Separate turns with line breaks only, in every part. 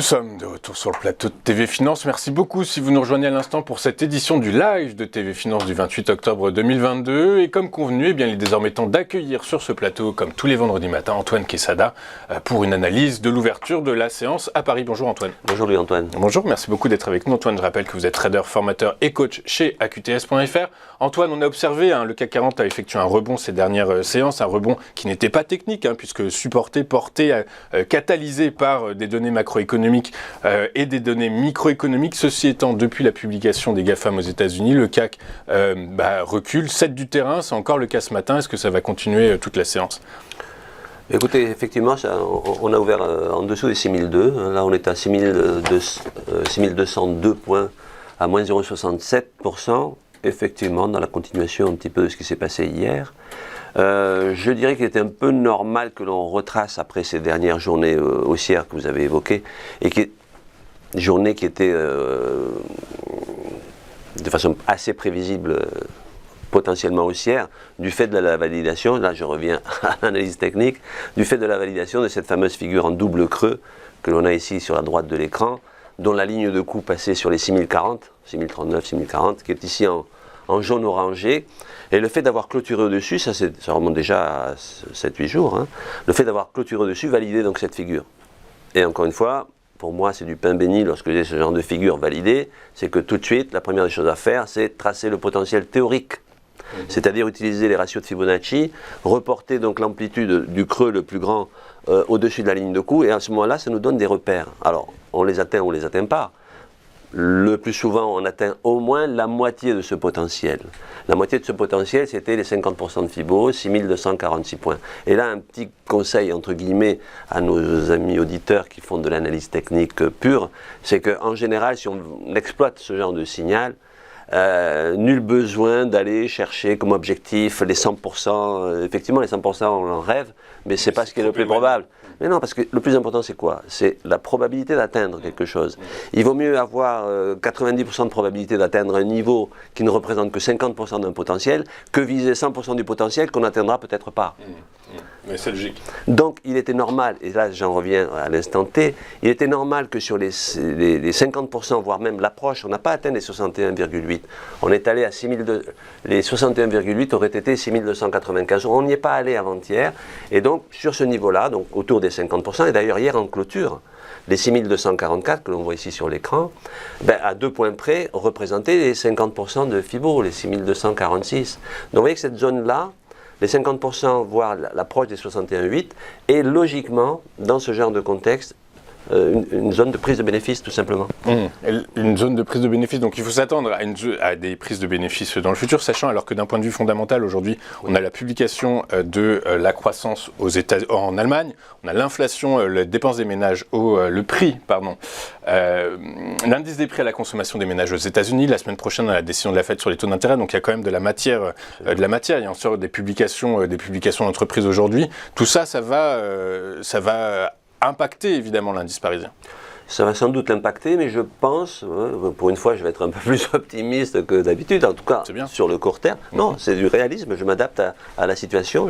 Nous sommes de retour sur le plateau de TV Finance. Merci beaucoup si vous nous rejoignez à l'instant pour cette édition du live de TV Finance du 28 octobre 2022. Et comme convenu, il est désormais temps d'accueillir sur ce plateau, comme tous les vendredis matins, Antoine Quesada pour une analyse de l'ouverture de la séance à Paris. Bonjour Antoine.
Bonjour Louis-Antoine.
Bonjour, merci beaucoup d'être avec nous. Antoine, je rappelle que vous êtes trader, formateur et coach chez AQTS.fr. Antoine, on a observé, le CAC 40 a effectué un rebond ces dernières séances, un rebond qui n'était pas technique, puisque supporté, porté, catalysé par des données macroéconomiques et des données microéconomiques. Ceci étant, depuis la publication des GAFAM aux États-Unis, le CAC recule, cède du terrain. C'est encore le cas ce matin. Est-ce que ça va continuer toute la séance ?
Écoutez, effectivement, on a ouvert en dessous des 6002. Là, on est à 6202 points à moins 0,67%. Effectivement, dans la continuation un petit peu de ce qui s'est passé hier. Je dirais qu'il était un peu normal que l'on retrace après ces dernières journées haussières que vous avez évoquées, et journées qui étaient de façon assez prévisible potentiellement haussière, du fait de la validation, là je reviens à l'analyse technique, du fait de la validation de cette fameuse figure en double creux que l'on a ici sur la droite de l'écran, dont la ligne de coup passait sur les 6040, 6039, 6040, qui est ici en jaune orangé. Et le fait d'avoir clôturé au-dessus, ça remonte déjà à 7-8 jours, le fait d'avoir clôturé au-dessus validait donc cette figure. Et encore une fois, pour moi c'est du pain béni lorsque j'ai ce genre de figure validée, c'est que tout de suite, la première des choses à faire, c'est tracer le potentiel théorique. C'est-à-dire utiliser les ratios de Fibonacci, reporter donc l'amplitude du creux le plus grand au-dessus de la ligne de coup, et à ce moment-là, ça nous donne des repères. Alors, on les atteint ou on les atteint pas. Le plus souvent, on atteint au moins la moitié de ce potentiel. La moitié de ce potentiel, c'était les 50% de Fibo, 6246 points. Et là, un petit conseil, entre guillemets, à nos amis auditeurs qui font de l'analyse technique pure, c'est qu'en général, si on exploite ce genre de signal, nul besoin d'aller chercher comme objectif les 100%. Effectivement, les 100%, on en rêve, mais c'est pas ce qui est le plus probable. Mais non, parce que le plus important, c'est quoi? C'est la probabilité d'atteindre quelque chose. Il vaut mieux avoir 90% de probabilité d'atteindre un niveau qui ne représente que 50% d'un potentiel, que viser 100% du potentiel qu'on n'atteindra peut-être pas.
Mais c'est logique.
Donc, il était normal, et là j'en reviens à l'instant T, il était normal que sur les 50%, voire même l'approche, on n'a pas atteint les 61,8. On est allé à 6200, les 61,8 auraient été 6295. On n'y est pas allé avant-hier, et donc sur ce niveau-là, donc autour des 50%, et d'ailleurs hier en clôture, les 6244 que l'on voit ici sur l'écran, à 2 points près, représentaient les 50% de Fibo, les 6246. Donc vous voyez que cette zone-là, les 50%, voire l'approche des 61,8, est logiquement, dans ce genre de contexte, une zone de prise de bénéfice, tout simplement.
Une zone de prise de bénéfice, donc il faut s'attendre à des prises de bénéfices dans le futur, sachant alors que d'un point de vue fondamental, aujourd'hui, on a la publication de la croissance en Allemagne, on a l'inflation, les dépenses des ménages, l'indice des prix à la consommation des ménages aux États-Unis. La semaine prochaine, on a la décision de la Fed sur les taux d'intérêt, donc il y a quand même de la matière. Il y a en sort des publications d'entreprises aujourd'hui. Tout ça, ça va impacter évidemment l'indice parisien.
Ça va sans doute l'impacter, mais je pense, pour une fois je vais être un peu plus optimiste que d'habitude, en tout cas sur le court terme. Non, c'est du réalisme, je m'adapte à la situation.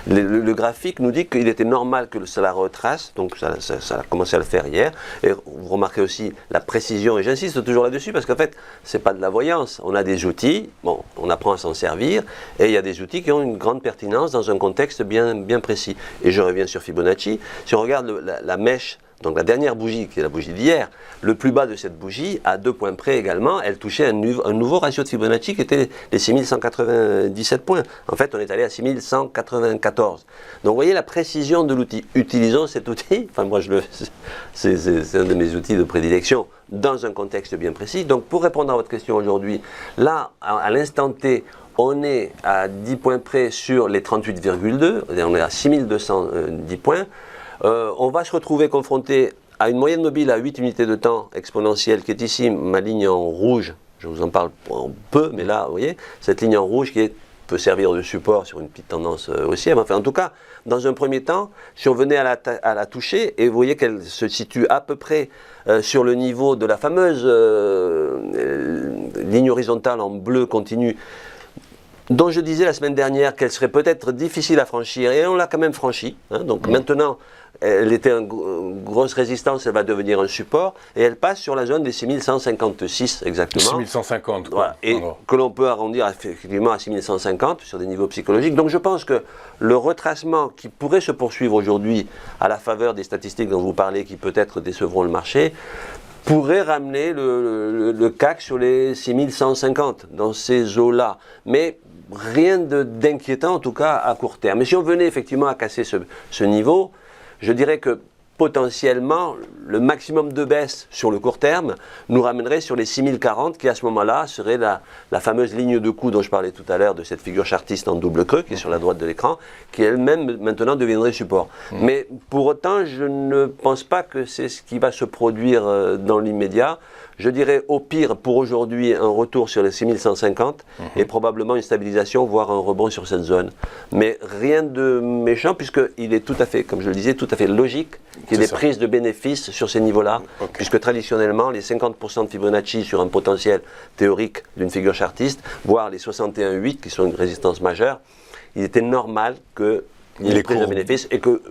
Le graphique nous dit qu'il était normal que cela retrace, donc ça a commencé à le faire hier. Et vous remarquez aussi la précision, et j'insiste toujours là-dessus, parce qu'en fait, c'est pas de la voyance. On a des outils, on apprend à s'en servir, et il y a des outils qui ont une grande pertinence dans un contexte bien précis. Et je reviens sur Fibonacci. Si on regarde la mèche, donc la dernière bougie, qui est la bougie d'hier, le plus bas de cette bougie, à 2 points près également, elle touchait un nouveau ratio de Fibonacci qui était les 6197 points. En fait, on est allé à 6194. Donc vous voyez la précision de l'outil. Utilisons cet outil, enfin moi c'est un de mes outils de prédilection dans un contexte bien précis. Donc pour répondre à votre question aujourd'hui, là, à l'instant T, on est à 10 points près sur les 38,2, on est à 6210 points. On va se retrouver confronté à une moyenne mobile à 8 unités de temps exponentielle qui est ici, ma ligne en rouge, je vous en parle un peu, mais là, vous voyez, cette ligne en rouge qui peut servir de support sur une petite tendance haussière. Enfin, en tout cas, dans un premier temps, si on venait à la toucher, et vous voyez qu'elle se situe à peu près sur le niveau de la fameuse ligne horizontale en bleu continu, dont je disais la semaine dernière qu'elle serait peut-être difficile à franchir, et on l'a quand même franchie. Donc maintenant, elle était une grosse résistance, elle va devenir un support, et elle passe sur la zone des 6156 exactement.
6150, quoi.
Voilà, et que l'on peut arrondir effectivement à 6150 sur des niveaux psychologiques. Donc je pense que le retracement qui pourrait se poursuivre aujourd'hui à la faveur des statistiques dont vous parlez, qui peut-être décevront le marché, pourrait ramener le CAC sur les 6150, dans ces eaux-là. Mais rien d'inquiétant, en tout cas à court terme. Mais si on venait effectivement à casser ce niveau, je dirais que potentiellement, le maximum de baisse sur le court terme nous ramènerait sur les 6040, qui à ce moment-là serait la fameuse ligne de coup dont je parlais tout à l'heure, de cette figure chartiste en double creux qui est sur la droite de l'écran, qui elle-même maintenant deviendrait support. Mais pour autant, je ne pense pas que c'est ce qui va se produire dans l'immédiat. Je dirais au pire pour aujourd'hui un retour sur les 6150 et probablement une stabilisation, voire un rebond sur cette zone. Mais rien de méchant puisqu'il est tout à fait, comme je le disais, tout à fait logique qu'il y ait des prises de bénéfices sur ces niveaux-là, puisque traditionnellement les 50% de Fibonacci sur un potentiel théorique d'une figure chartiste, voire les 61,8 qui sont une résistance majeure, il était normal qu'il y ait une prise de bénéfices et que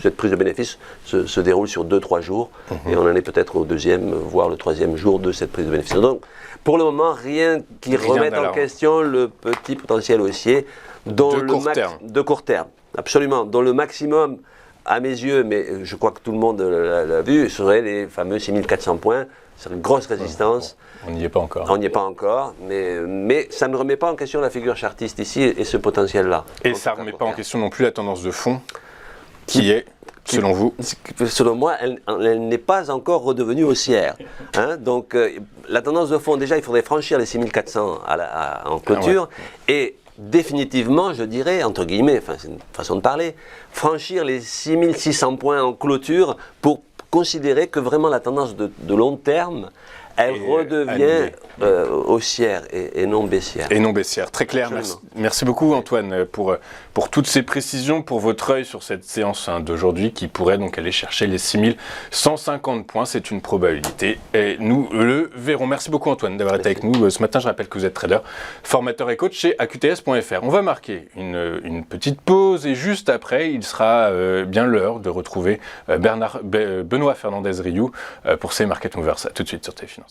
cette prise de bénéfice se déroule sur 2-3 jours et on en est peut-être au deuxième, voire le troisième jour de cette prise de bénéfice. Donc pour le moment, rien qui remette en question le petit potentiel haussier de court terme. Absolument, dont le maximum à mes yeux, mais je crois que tout le monde l'a vu, serait les fameux 6400 points. C'est une grosse résistance.
On n'y est pas encore.
On n'y est pas encore, mais ça ne remet pas en question la figure chartiste ici et ce potentiel-là.
Et ça ne remet pas en question non plus la tendance de fond, qui est, selon vous?
Selon moi, elle n'est pas encore redevenue haussière. Donc la tendance de fond, déjà, il faudrait franchir les 6400 en clôture et définitivement, je dirais, entre guillemets, enfin c'est une façon de parler, franchir les 6600 points en clôture pour considérer que vraiment la tendance de long terme, elle redevient haussière et non baissière.
Et non baissière, très clair. Merci beaucoup Antoine pour toutes ces précisions, pour votre œil sur cette séance d'aujourd'hui qui pourrait donc aller chercher les 6150 points, c'est une probabilité et nous le verrons. Merci beaucoup Antoine d'avoir été avec nous ce matin. Je rappelle que vous êtes trader, formateur et coach chez AQTS.fr. On va marquer une petite pause et juste après, il sera bien l'heure de retrouver Benoît Fernandez-Rioux pour ses Market Movers. À tout de suite sur TF Finance.